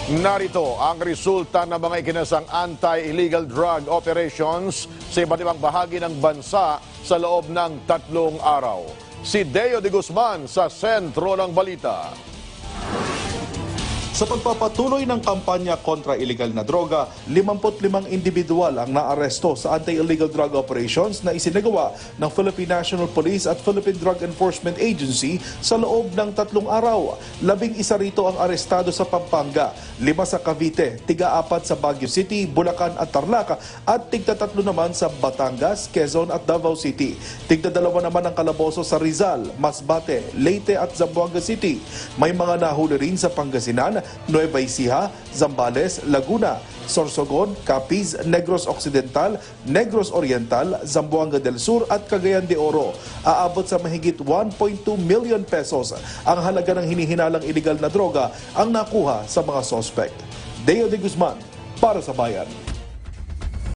Narito ang resulta ng mga ikinasang anti-illegal drug operations sa iba't ibang bahagi ng bansa sa loob ng 3 araw. Si Deo de Guzman sa sentro ng balita. Sa pagpapatuloy ng kampanya kontra illegal na droga, 55 individual ang naaresto sa anti-illegal drug operations na isinagawa ng Philippine National Police at Philippine Drug Enforcement Agency sa loob ng 3 araw. 11 rito ang arestado sa Pampanga, 5 sa Cavite, 4 sa Baguio City, Bulacan at Tarlac at 3 naman sa Batangas, Quezon at Davao City. 2 naman ang kalaboso sa Rizal, Masbate, Leyte at Zamboanga City. May mga nahuli rin sa Pangasinan, Nueva Ecija, Zambales, Laguna, Sorsogon, Capiz, Negros Occidental, Negros Oriental, Zamboanga del Sur at Cagayan de Oro. Aabot sa mahigit 1.2 million pesos ang halaga ng hinihinalang illegal na droga ang nakuha sa mga sospek. Deo de Guzman para sa Bayan.